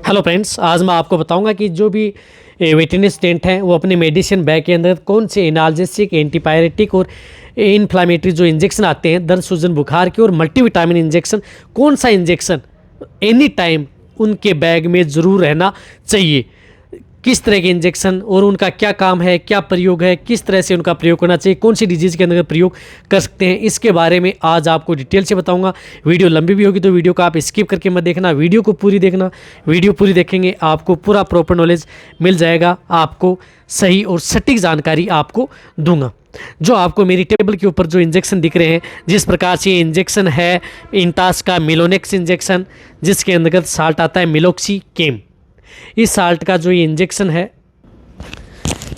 Hello friends, आज मैं आपको बताऊंगा कि जो भी वेटरनरी स्टूडेंट हैं वो अपने मेडिसिन बैग के अंदर कौन से एनाल्जेसिक, एंटीपायरेटिक और इन्फ्लामेटरी जो इंजेक्शन आते हैं दर्द सूजन बुखार के और मल्टीविटामिन इंजेक्शन, कौन सा इंजेक्शन एनी टाइम उनके बैग में ज़रूर रहना चाहिए। किस तरह के इंजेक्शन और उनका क्या काम है, क्या प्रयोग है, किस तरह से उनका प्रयोग करना चाहिए, कौन सी डिजीज़ के अंदर प्रयोग कर सकते हैं, इसके बारे में आज आपको डिटेल से बताऊंगा। वीडियो लंबी भी होगी तो वीडियो को आप स्किप करके मत देखना, वीडियो को पूरी देखना। वीडियो पूरी देखेंगे आपको पूरा प्रॉपर नॉलेज मिल जाएगा, आपको सही और सटीक जानकारी आपको दूंगा। जो आपको मेरी टेबल के ऊपर जो इंजेक्शन दिख रहे हैं, जिस प्रकार से ये इंजेक्शन है इंटास का मिलोनेक्स इंजेक्शन, जिसके अंतर्गत साल्ट आता है मिलोक्सी केम। इस साल्ट का जो ये इंजेक्शन है,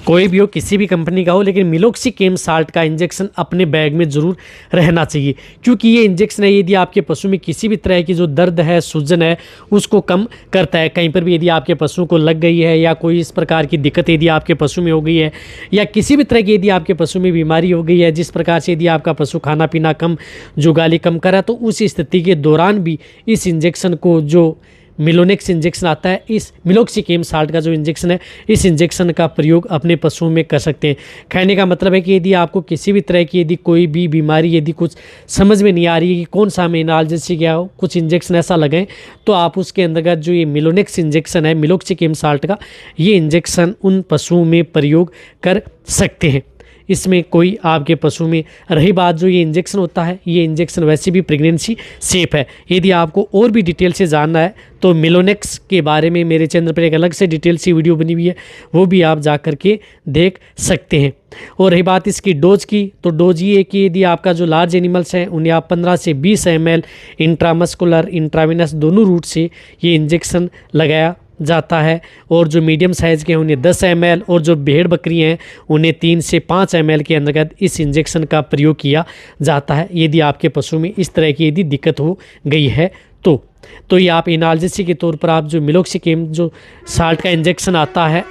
कोई भी हो, किसी भी कंपनी का हो, लेकिन मिलोक्सी केम साल्ट का इंजेक्शन अपने बैग में ज़रूर रहना चाहिए, क्योंकि ये इंजेक्शन है यदि आपके पशु में किसी भी तरह की जो दर्द है, सूजन है, उसको कम करता है। कहीं पर भी यदि आपके पशु को लग गई है या कोई इस प्रकार की दिक्कत यदि आपके पशु में हो गई है या किसी भी तरह की यदि आपके पशु में बीमारी हो गई है, जिस प्रकार से यदि आपका पशु खाना पीना कम, जुगाली कम करा, तो उस स्थिति के दौरान भी इस इंजेक्शन को, जो मिलोनेक्स इंजेक्शन आता है, इस मिलोक्सीकेम साल्ट का जो इंजेक्शन है, इस इंजेक्शन का प्रयोग अपने पशुओं में कर सकते हैं। कहने का मतलब है कि यदि आपको किसी भी तरह की यदि कोई भी बीमारी यदि कुछ समझ में नहीं आ रही है कि कौन सा हमें एनाल्जेसिक या कुछ इंजेक्शन ऐसा लगाएं, तो आप उसके अंतर्गत जो ये मिलोनेक्स इंजेक्शन है मिलोक्सीकेम साल्ट का, ये इंजेक्शन उन पशुओं में प्रयोग कर सकते हैं। इसमें कोई आपके पशु में रही बात, जो ये इंजेक्शन होता है, ये इंजेक्शन वैसे भी प्रेगनेंसी सेफ है। यदि आपको और भी डिटेल से जानना है तो मिलोनेक्स के बारे में मेरे चैनल पर एक अलग से डिटेल सी वीडियो बनी हुई है, वो भी आप जा कर के देख सकते हैं। और रही बात इसकी डोज की, तो डोज ये है कि यदि आपका जो लार्ज एनिमल्स हैं उन्हें आप 15 से 20 ml इंट्रामस्कुलर, इंट्रावेनस दोनों रूट से ये इंजेक्शन लगाया जाता है, और जो मीडियम साइज़ के हैं उन्हें 10 ml, और जो भेड़ बकरी हैं उन्हें 3 से 5 ml के अंतर्गत इस इंजेक्शन का प्रयोग किया जाता है। यदि आपके पशु में इस तरह की यदि दिक्कत हो गई है तो ये आप एनाल्जेसिक के तौर पर आप जो मिलोक्सीकेम जो साल्ट का इंजेक्शन आता है,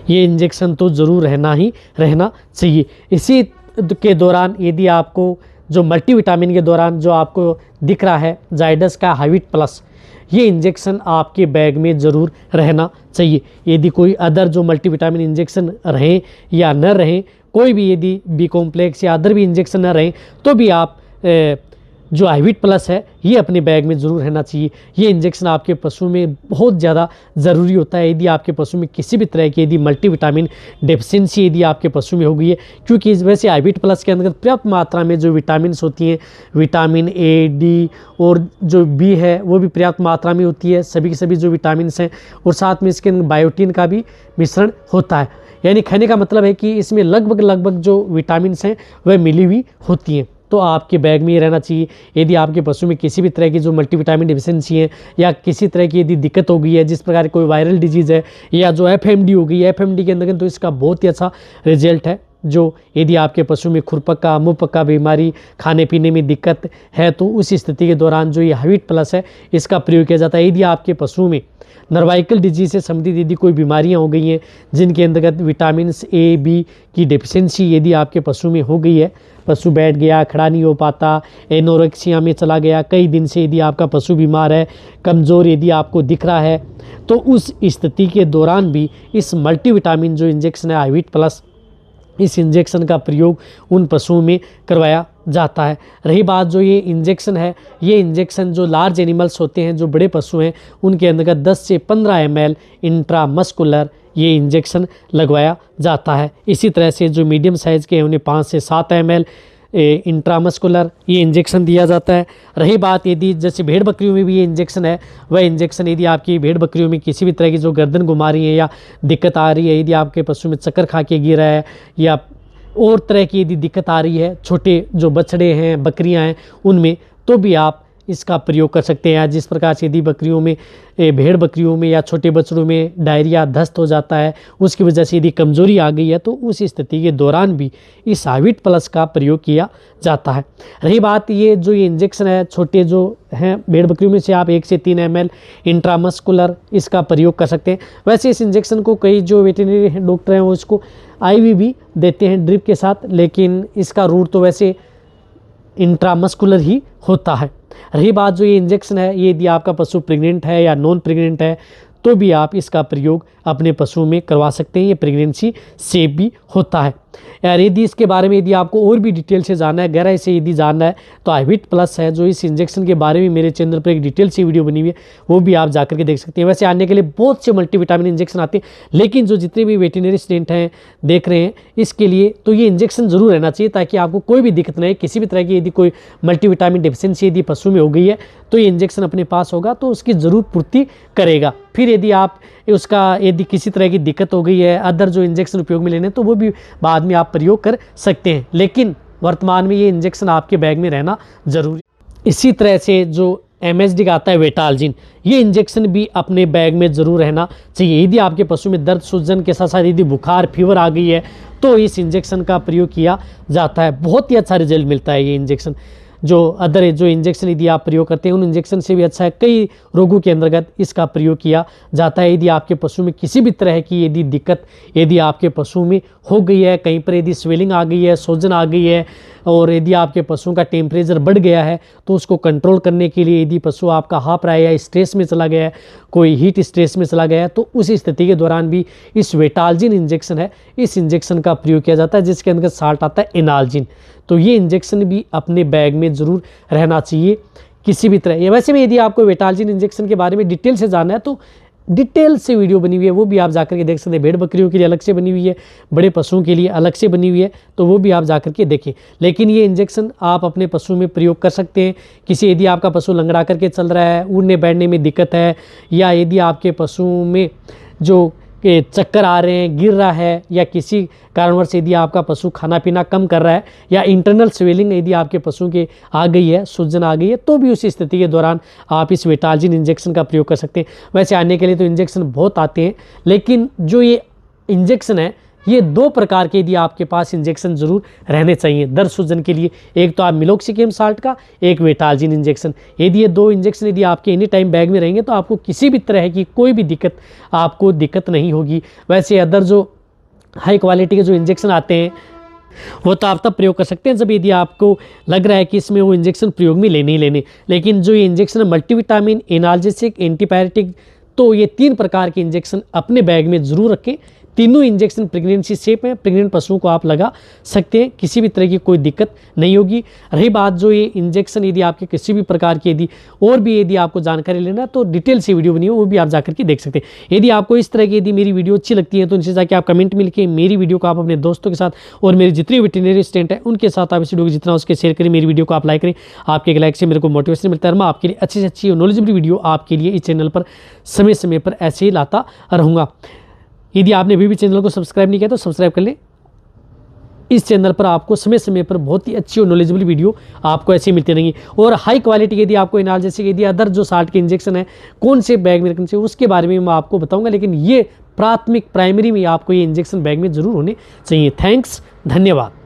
ये इंजेक्शन तो ज़रूर रहना चाहिए। इसी के दौरान यदि आपको जो मल्टीविटामिन के दौरान जो आपको दिख रहा है जाइडस का हाइविट प्लस, ये इंजेक्शन आपके बैग में ज़रूर रहना चाहिए। यदि कोई अदर जो मल्टीविटामिन इंजेक्शन रहें या न रहें, कोई भी यदि बी कॉम्प्लेक्स या अदर भी इंजेक्शन न रहें, तो भी आप जो हाइविट प्लस है ये अपने बैग में ज़रूर रहना चाहिए। ये इंजेक्शन आपके पशु में बहुत ज़्यादा ज़रूरी होता है यदि आपके पशु में किसी भी तरह की यदि मल्टीविटामिन डेफिशिएंसी यदि आपके पशु में हो गई है, क्योंकि वैसे हाइविट प्लस के अंतर्गत पर्याप्त मात्रा में जो विटामिन होती हैं, विटामिन ए, डी और जो बी है वो भी पर्याप्त मात्रा में होती है, सभी के सभी जो विटामिन हैं, और साथ में इसके अंदर बायोटीन का भी मिश्रण होता है। यानी कहने का मतलब है कि इसमें लगभग जो विटामिन हैं वह मिली हुई होती हैं, तो आपके बैग में ये रहना चाहिए। यदि आपके पशु में किसी भी तरह की जो मल्टीविटामिन डिफिशिएंसी है या किसी तरह की यदि दिक्कत हो गई है, जिस प्रकार कोई वायरल डिजीज़ है या जो एफएमडी हो गई है, एफएमडी के अंदर तो इसका बहुत ही अच्छा रिजल्ट है। जो यदि आपके पशु में खुरपक्का, मुंहपक्का बीमारी, खाने पीने में दिक्कत है, तो उस स्थिति के दौरान जो ये हाइविट प्लस है इसका प्रयोग किया जाता है। यदि आपके पशु में नर्वाइकल डिजीज से संबंधित यदि कोई बीमारियां हो गई हैं, जिनके अंतर्गत विटामिन ए, बी की डेफिशिएंसी यदि आपके पशु में हो गई है, पशु बैठ गया, खड़ा नहीं हो पाता, एनोरेक्सिया में चला गया, कई दिन से यदि आपका पशु बीमार है, कमज़ोर यदि आपको दिख रहा है, तो उस स्थिति के दौरान भी इस मल्टीविटामिन जो इंजेक्शन है हाइविट प्लस, इस इंजेक्शन का प्रयोग उन पशुओं में करवाया जाता है। रही बात जो ये इंजेक्शन है, ये इंजेक्शन जो लार्ज एनिमल्स होते हैं, जो बड़े पशु हैं, उनके अंतर्गत 10 से 15 ml इंट्रामस्कुलर ये इंजेक्शन लगवाया जाता है। इसी तरह से जो मीडियम साइज़ के हैं उन्हें 5 से 7 ml इंट्रामस्कुलर ये इंजेक्शन दिया जाता है। रही बात यदि जैसे भेड़ बकरियों में भी ये इंजेक्शन है, वह इंजेक्शन यदि आपकी भेड़ बकरियों में किसी भी तरह की जो गर्दन घुमा रही है या दिक्कत आ रही है, यदि आपके पशु में चक्कर खा के गिरा है या और तरह की यदि दिक्कत आ रही है, छोटे जो बछड़े हैं, बकरियां हैं, उनमें, तो भी आप इसका प्रयोग कर सकते हैं। जिस प्रकार से यदि बकरियों में, भेड़ बकरियों में या छोटे बछड़ों में डायरिया, दस्त हो जाता है, उसकी वजह से यदि कमज़ोरी आ गई है, तो उस स्थिति के दौरान भी इस हाइविट प्लस का प्रयोग किया जाता है। रही बात ये जो ये इंजेक्शन है, छोटे जो हैं भेड़ बकरियों में से आप 1 से 3 ml इंट्रामस्कुलर इसका प्रयोग कर सकते हैं। वैसे इस इंजेक्शन को कई जो वेटरनरी डॉक्टर हैं वो इसको IV भी देते हैं ड्रिप के साथ, लेकिन इसका रूट तो वैसे इंट्रामस्कुलर ही होता है। रही बात जो ये इंजेक्शन है, ये यदि आपका पशु प्रेग्नेंट है या नॉन प्रेग्नेंट है तो भी आप इसका प्रयोग अपने पशुओं में करवा सकते हैं। ये प्रेगनेंसी सेफ भी होता है। यार यदि इसके बारे में यदि आपको और भी डिटेल से जानना है, गहराई से यदि जानना है, तो आईविट प्लस है जो इस इंजेक्शन के बारे में मेरे चैनल पर एक डिटेल सी वीडियो बनी हुई है, वो भी आप जाकर के देख सकते हैं। वैसे आने के लिए बहुत से मल्टीविटामिन इंजेक्शन आते हैं, लेकिन जो जितने भी वेटरनरी स्टूडेंट हैं देख रहे हैं, इसके लिए तो ये इंजेक्शन जरूर रहना चाहिए ताकि आपको कोई भी दिक्कत नहीं, किसी भी तरह की यदि कोई मल्टीविटामिन डिफिशियंसी यदि पशु में हो गई है तो ये इंजेक्शन अपने पास होगा तो उसकी ज़रूर पूर्ति करेगा। फिर यदि आप उसका यदि किसी तरह की दिक्कत हो गई है अदर जो इंजेक्शन उपयोग में लेने, तो वो भी बाद में आप प्रयोग कर सकते हैं, लेकिन वर्तमान में ये इंजेक्शन आपके बैग में रहना जरूरी। इसी तरह से जो MSD का आता है वेटालजिन, ये इंजेक्शन भी अपने बैग में ज़रूर रहना चाहिए। यदि आपके पशु में दर्द सूजन के साथ साथ यदि बुखार फीवर आ गई है तो इस इंजेक्शन का प्रयोग किया जाता है। बहुत ही अच्छा रिजल्ट मिलता है ये इंजेक्शन। जो अदर जो इंजेक्शन यदि आप प्रयोग करते हैं उन इंजेक्शन से भी अच्छा है। कई रोगों के अंतर्गत इसका प्रयोग किया जाता है। यदि आपके पशु में किसी भी तरह की यदि दिक्कत यदि आपके पशु में हो गई है, कहीं पर यदि स्वेलिंग आ गई है, सूजन आ गई है, और यदि आपके पशुओं का टेम्परेचर बढ़ गया है तो उसको कंट्रोल करने के लिए यदि पशु आपका हाफ रहा है या स्ट्रेस में चला गया है, कोई हीट स्ट्रेस में चला गया है, तो उस स्थिति के दौरान भी इस वेटालजिन इंजेक्शन है, इस इंजेक्शन का प्रयोग किया जाता है जिसके अंदर साल्ट आता है एनालजिन। तो ये इंजेक्शन भी अपने बैग में ज़रूर रहना चाहिए किसी भी तरह। वैसे भी यदि आपको वेटालजिन इंजेक्शन के बारे में डिटेल से जानना है तो डिटेल से वीडियो बनी हुई है, वो भी आप जाकर के देख सकते हैं। भेड़ बकरियों के लिए अलग से बनी हुई है, बड़े पशुओं के लिए अलग से बनी हुई है, तो वो भी आप जाकर के देखें। लेकिन ये इंजेक्शन आप अपने पशु में प्रयोग कर सकते हैं। किसी यदि आपका पशु लंगड़ा करके चल रहा है, उड़ने बैठने में दिक्कत है, या यदि आपके पशु में जो कि चक्कर आ रहे हैं, गिर रहा है, या किसी कारणवश यदि आपका पशु खाना पीना कम कर रहा है, या इंटरनल स्वेलिंग यदि आपके पशु के आ गई है, सूजन आ गई है, तो भी उस स्थिति के दौरान आप इस वेटालजिन इंजेक्शन का प्रयोग कर सकते हैं। वैसे आने के लिए तो इंजेक्शन बहुत आते हैं, लेकिन जो ये इंजेक्शन है ये 2 प्रकार के यदि आपके पास इंजेक्शन जरूर रहने चाहिए दर्द सूजन के लिए। एक तो आप मिलोक्सिकेम साल्ट का, एक वेटालजिन इंजेक्शन। यदि ये 2 इंजेक्शन यदि आपके एनी टाइम बैग में रहेंगे तो आपको किसी भी तरह की कोई भी दिक्कत नहीं होगी। वैसे अदर जो हाई क्वालिटी के जो इंजेक्शन आते हैं वो तो आप तब प्रयोग कर सकते हैं जब यदि आपको लग रहा है कि इसमें वो इंजेक्शन प्रयोग में लेने ही लेने। लेकिन जो ये इंजेक्शन है मल्टीविटामिन, एनाल्जेसिक, एंटीबायोटिक, तो ये 3 प्रकार के इंजेक्शन अपने बैग में ज़रूर रखें। तीनों इंजेक्शन प्रेगनेंसी सेफ है, प्रेग्नेंट पशुओं को आप लगा सकते हैं, किसी भी तरह की कोई दिक्कत नहीं होगी। रही बात जो ये इंजेक्शन यदि आपके किसी भी प्रकार की यदि और भी यदि आपको जानकारी लेना है तो डिटेल से वीडियो बनी हो वो भी आप जाकर के देख सकते हैं। यदि आपको इस तरह की यदि मेरी वीडियो अच्छी लगती है तो नीचे जाकर आप कमेंट में लिखिए। मेरी वीडियो को आप अपने दोस्तों के साथ और मेरे जितने वेटरनरी स्टूडेंट हैं उनके साथ आप इस वीडियो को जितना उसके शेयर करें, मेरी वीडियो को आप लाइक करें। आपके एक लाइक से मेरे को मोटिवेशन मिलता है। मैं आपके लिए अच्छी से अच्छी और नॉलेजेबल वीडियो आपके लिए इस चैनल पर समय समय पर ऐसे ही लाता रहूँगा। यदि आपने अभी भी चैनल को सब्सक्राइब नहीं किया तो सब्सक्राइब कर लें। इस चैनल पर आपको समय समय पर बहुत ही अच्छी और नॉलेजेबल वीडियो आपको ऐसे मिलती रहेंगी। और हाई क्वालिटी यदि आपको एनाल्जेसिक यदि अदर जो साल्ट के इंजेक्शन है कौन से बैग में रखने चाहिए उसके बारे में मैं आपको बताऊंगा, लेकिन ये प्राइमरी में आपको ये इंजेक्शन बैग में ज़रूर होने चाहिए। थैंक्स, धन्यवाद।